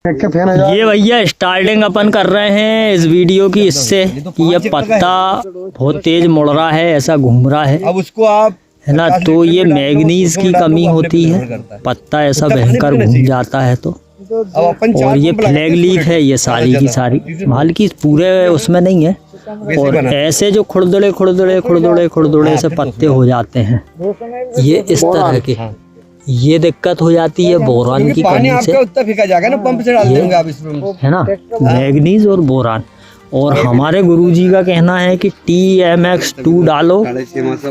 ये भैया स्टार्टिंग अपन कर रहे हैं इस वीडियो की इससे कि ये पत्ता बहुत तेज मुड़ रहा है, ऐसा घूम रहा है। अब उसको आप है ना, तो ये मैग्नीज की कमी होती है, पत्ता ऐसा भयंकर घूम जाता है तो। और ये फ्लैग लीफ है ये सारी की सारी, हालांकि पूरे उसमें नहीं है। और ऐसे जो खुरदुरे खुरदुरे खुरदुरे खुरदुरे से पत्ते हो जाते हैं ये इस तरह के, ये दिक्कत हो जाती है बोरान की कमी से। है ना, मैग्नीज और बोरान। और हमारे गुरुजी का कहना है कि TMX2 डालो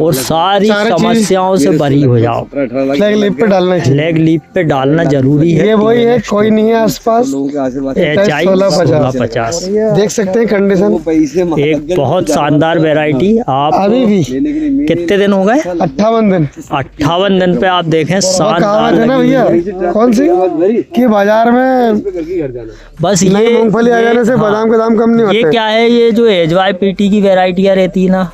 और सारी समस्याओं से बरी हो जाओ। फ्लैग लीफ पे डालना, फ्लैग लीफ पे डालना जरूरी है। ये वही है, कोई नहीं है आसपास। 1650 देख सकते हैं कंडीशन, एक बहुत शानदार वैरायटी। आप अभी भी कितने दिन हो गए? 58 दिन। 58 दिन पे आप देखें शानदार है ना भैया, कौन सी कि बाजार में बस ये मूंगफली आ जाने से बादाम का दाम कम नहीं होता। ये क्या है, ये जो HYPT की वैरायटियाँ रहती है ना,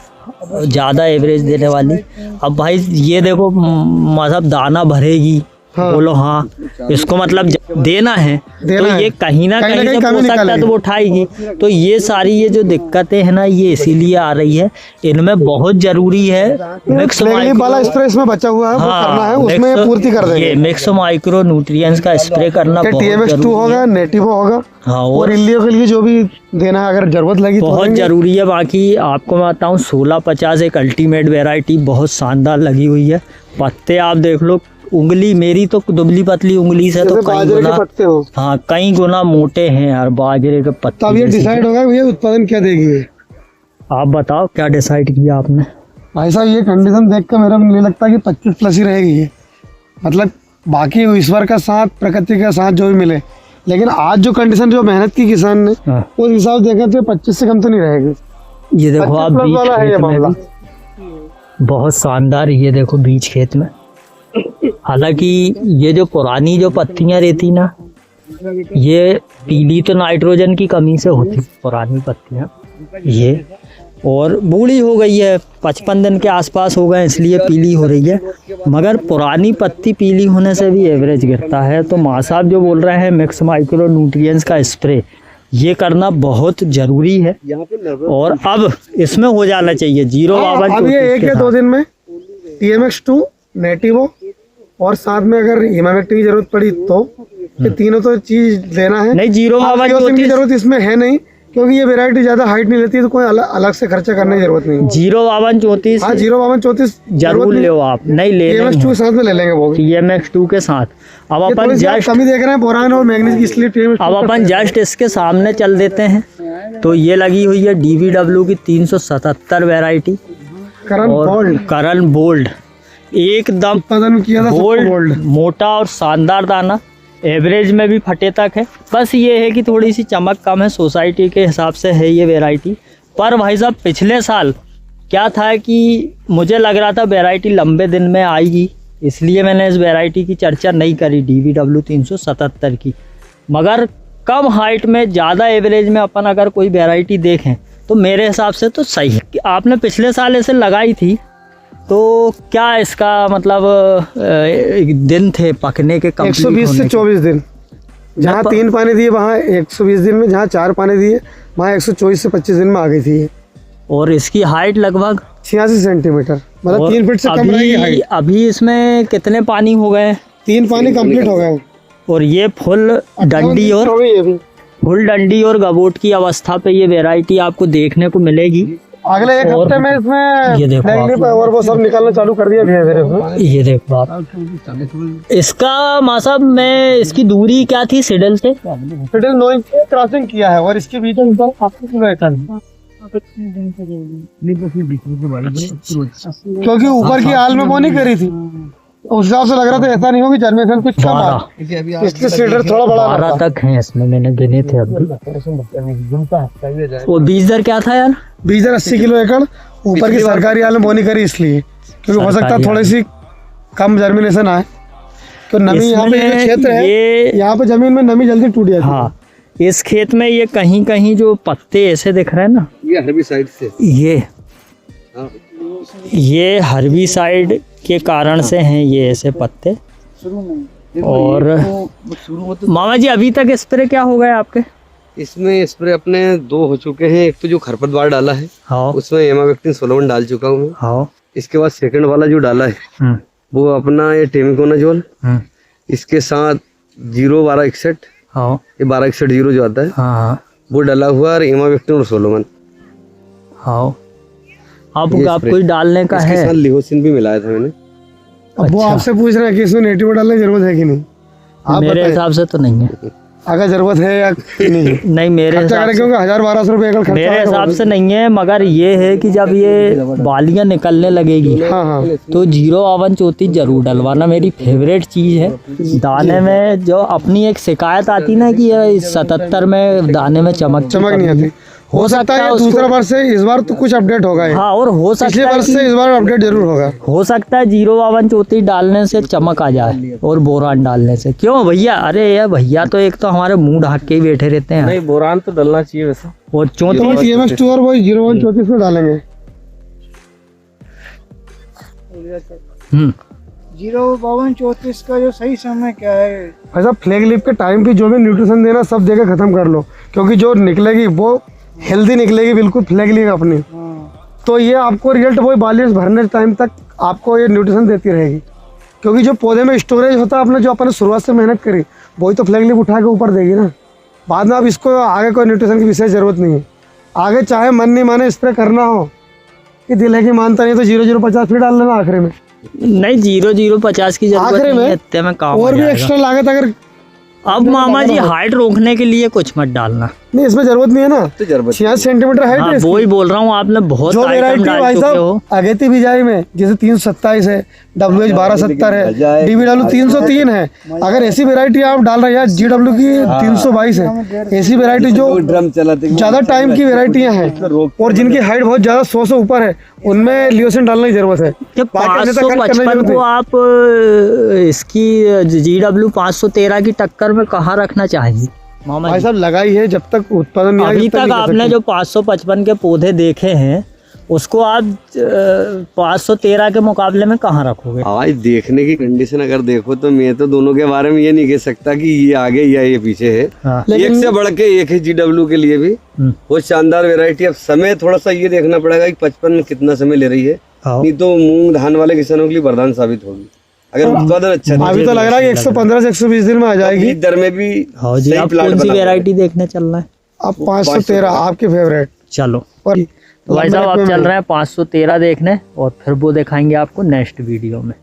ज़्यादा एवरेज देने वाली। अब भाई ये देखो, मतलब दाना भरेगी। हाँ। बोलो हाँ, इसको मतलब देना है तो ये कहीं ना कहीं से हो सकता है तो वो उठाएगी। तो ये सारी ये जो दिक्कतें हैं ना, ये इसीलिए आ रही है। इनमें बहुत जरूरी है मिक्स वाला स्प्रे इसमें बचा हुआ है, वो करना है, उसमें पूर्ति कर देंगे। ये मिक्स माइक्रो न्यूट्रिएंट्स का स्प्रे करना बहुत TMX2 होगा, नेटिवो होगा। हाँ, और इल्लियो के लिए जो भी देना है अगर जरूरत लगी बहुत जरूरी है। बाकी आपको मैं बताऊँ 1650 एक अल्टीमेट वैरायटी बहुत शानदार लगी हुई है। पत्ते आप देख लो, उंगली मेरी तो दुबली पतली उंगली से तो कई गुना, हाँ कई गुना मोटे हैं यार बाजरे के पत्ते। अब ये डिसाइड होगा भैया उत्पादन क्या देगी। आप बताओ क्या डिसाइड किया आपने? भाई साहब ये कंडीशन देख कर मेरा नहीं लगता कि 25 प्लस ही रहेगी ये। मतलब बाकी ईश्वर का साथ, प्रकृति का साथ जो भी मिले, लेकिन आज जो कंडीशन जो मेहनत की किसान ने उस हिसाब से देखा तो 25 से कम तो नहीं रहेगी। ये देखो आप बीच खेत में भी बहुत शानदार, ये देखो बीच खेत में। हालांकि ये जो पुरानी जो पत्तियां रहती ना, ये पीली तो नाइट्रोजन की कमी से होती पुरानी पत्तियां ये, और बूढ़ी हो गई है, 55 दिन के आसपास हो गए इसलिए पीली हो रही है। मगर पुरानी पत्ती पीली होने से भी एवरेज गिरता है। तो माँ साहब जो बोल रहे हैं मिक्स माइक्रो न्यूट्रिएंट्स का स्प्रे ये करना बहुत जरूरी है। और अब इसमें हो जाना चाहिए 052। अब ये 1 या 2 दिन में TMX2, नेटिवो और साथ में अगर इमामेक्टिन की जरूरत पड़ी तो ये तीनों तो चीज लेना है। नहीं 052 की जरूरत इसमें है नहीं, क्योंकि ये वैरायटी ज्यादा हाइट नहीं लेती, तो कोई अलग से खर्चा करने की जरूरत नहीं। 05234 हाँ 05234 जरूर ले आप, नहीं ले TMX2 साथ में ले लेंगे वो TMX2 के साथ। अब अपन जस्ट कमी देख रहे हैं बोरान और मैग्नीज की, इसलिए अब अपन जस्ट इसके सामने चल देते हैं। तो ये लगी हुई है DVW की 377 वैरायटी, करण बोल्ड, एकदम बोल्ड, मोटा और शानदार दाना, एवरेज में भी फटे तक है। बस ये है कि थोड़ी सी चमक कम है, सोसाइटी के हिसाब से है ये वैरायटी। पर भाई साहब पिछले साल क्या था कि मुझे लग रहा था वैरायटी लंबे दिन में आएगी, इसलिए मैंने इस वैरायटी की चर्चा नहीं करी DVW 377 की। मगर कम हाइट में ज़्यादा एवरेज में अपन अगर कोई वैरायटी देखें तो मेरे हिसाब से तो सही है। आपने पिछले साल इसे लगाई थी तो क्या इसका मतलब दिन थे पकने के? 120 से 24 दिन। जहाँ 3 पानी दिए वहाँ 120 दिन में, जहाँ 4 पानी दिए वहाँ 124 से 25 दिन में आ गई थी ये। और इसकी हाइट लगभग 86 सेंटीमीटर, मतलब 3 फीट से कम रहेगी हाइट। अभी इसमें कितने पानी हो गए? 3 पानी कंप्लीट हो गए। और ये फुल डंडी और गबोट की अवस्था पे ये वैरायटी आपको देखने को मिलेगी। अगले 1 हफ्ते में इसमें ये देखो और वो सब निकालना चालू कर दिया धीरे-धीरे। ये देखो आप इसका मासा में इसकी दूरी क्या थी सिडल से? सिडल 9 इंच क्रॉसिंग किया है और इसके बीच में क्योंकि ऊपर की हाल में वो नहीं करी थी, उस हिसाब से लग रहा था ऐसा नहीं होगी जर्मिनेशन कुछ कम है, इसके सीडर थोड़ा बड़ा 12 तक हैं इसमें, मैंने गिने थे अभी। वो बीज दर क्या था यार? बीज दर 80 किलो एकड़, ऊपर की सरकारी हाल में बोनी करी इसलिए क्योंकि हो सकता है थोड़ी सी कम जर्मिनेशन आए। तो नमी यहाँ पे जो क्षेत्र है, यहाँ पे जमीन में नमी जल्दी टूट जाती है। हाँ, इस खेत में ये कहीं कहीं जो पत्ते ऐसे दिख रहे हैं ना, ये हर्बिसाइड से, ये हर्बिसाइड के कारण से हैं ये ऐसे पत्ते। और मामा जी अभी तक स्प्रे क्या हो गए आपके? इसमें स्प्रे अपने 2 हो चुके हैं। एक तो जो खरपतवार डाला है हाँ उसमें एमावेक्टिन 16 डाल चुका हूँ मैं। हाँ। इसके बाद सेकंड वाला जो डाला है वो अपना ये टेमिकोनाजोल, इसके साथ 0-1261, हाँ ये 1261 जो आता है हाँ वो डाला हुआ और एमावेक्टिन और सोलोमन। हाँ। अब ये आप स्प्रे। कोई डालने का इसके है? साथ लिहोसिन भी मिलाया था मैंने। अब वो अच्छा। आपसे पूछ रहे हैं कि इसमें नेटिव डालने की जरूरत है कि नहीं, आप मेरे बताएं। हिसाब से तो नहीं है। अगर जरूरत है या नहीं नहीं मेरे खर्चा हिसाब करें, से, क्योंकि 1000-1200 रुपए एकड़ खर्चा मेरे आएगा हिसाब वो से नहीं है, मगर ये है कि जब ये बालियां निकलने लगेगी भी। हाँ हाँ तो 0-51-34 जरूर डलवाना। मेरी फेवरेट चीज है दाने में। जो अपनी एक शिकायत आती ना कि ये 77 में दाने में चमक नहीं आती। हो सकता है उसको- दूसरा वर्ष से इस बार तो कुछ अपडेट होगा ये। हाँ, और हो पिछले सकता है वर्ष से इस बार अपडेट जरूर होगा। हो सकता है 0-51-34 डालने से चमक आ जाए और बोरान डालने से। क्यों भैया? अरे ये भैया तो एक तो हमारे मुंह ढक के ही बैठे रहते हैं। नहीं, बोरान तो डलना चाहिए वैसा। और तो 34 TMS2 और वही 0134 में डालेंगे। 0-52-34 का जो सही समय क्या है? ऐसा फ्लैग लीफ के टाइम पे जो भी न्यूट्रिशन देना सब देकर खत्म कर लो, क्योंकि जो निकलेगी वो हेल्दी निकलेगी बिल्कुल फ्लैग लीफ अपनी। तो ये आपको रिजल्ट वही 42 भरने टाइम तक आपको ये न्यूट्रिशन देती रहेगी, क्योंकि जो पौधे में स्टोरेज होता है अपना, जो अपने शुरुआत से मेहनत करी वही तो फ्लैग लीफ उठा के ऊपर देगी ना। बाद में अब इसको आगे कोई न्यूट्रिशन की विशेष जरूरत नहीं है। आगे चाहे मन नहीं माने स्प्रे करना हो कि दिल है कि मानता नहीं तो 0050 फिर डाल लेना आखिरी में। नहीं 0-0-50 की जरूरत आखिरी नहीं में है, इतने में काम और हो भी जाएगा। एक्स्ट्रा लागत अगर अब मामा जी हाइट रोकने के लिए कुछ मत डालना। नहीं, इसमें जरूरत नहीं है ना। तो जरूरत 66 सेंटीमीटर हाइट हाँ, है वो ही बोल रहा हूँ, आपने बहुत जो आइटम वेरायटी डाल भाई चुके हो। साहब अगेती बिजाई में जैसे 327 है, WH 1270 है, DBW 303 है। अगर ऐसी वेरायटी आप डाल रहे हैं, GW की 322 है, ऐसी वेरायटी जो ड्रम चलाते ज्यादा टाइम की वेरायटियां हैं और जिनकी हाइट बहुत ज्यादा 100 से ऊपर है, उनमें लियोसिन डालने की जरूरत है। कि बाकी अन्यथा कट करने की 555 जरूरत को नहीं। आप इसकी GW 513 की टक्कर में कहाँ रखना चाहिए मामा भाई जी? साहब लगाई है, जब तक उत्पादन नहीं आएगा, अभी जब तक नहीं कर आपने सकते। जो 555 के पौधे देखे हैं उसको आप 513 के मुकाबले में कहाँ रखोगे? आज देखने की कंडीशन अगर देखो तो मैं तो दोनों के बारे में ये नहीं कह सकता कि ये आगे या ये पीछे है। हाँ। एक से बढ़ के एक है GW के लिए भी वो शानदार वैरायटी। अब समय थोड़ा सा ये देखना पड़ेगा कि 55 में कितना समय ले रही है, हाँ। नहीं तो मूंग धान वाले किसानों के लिए वरदान साबित होगी अगर उत्पादन अच्छा है। अभी तो लग रहा है कि 115 से 120 दिन में आ जाएगी। बीज दर में भी हाँ जी, सही आप प्लांट कौन सी बना वेरायटी देखने चलना है? अब 513 आपकी फेवरेट। चलो और तो भाई साहब आप चल रहे हैं 513 देखने, और फिर वो दिखाएंगे आपको नेक्स्ट वीडियो में।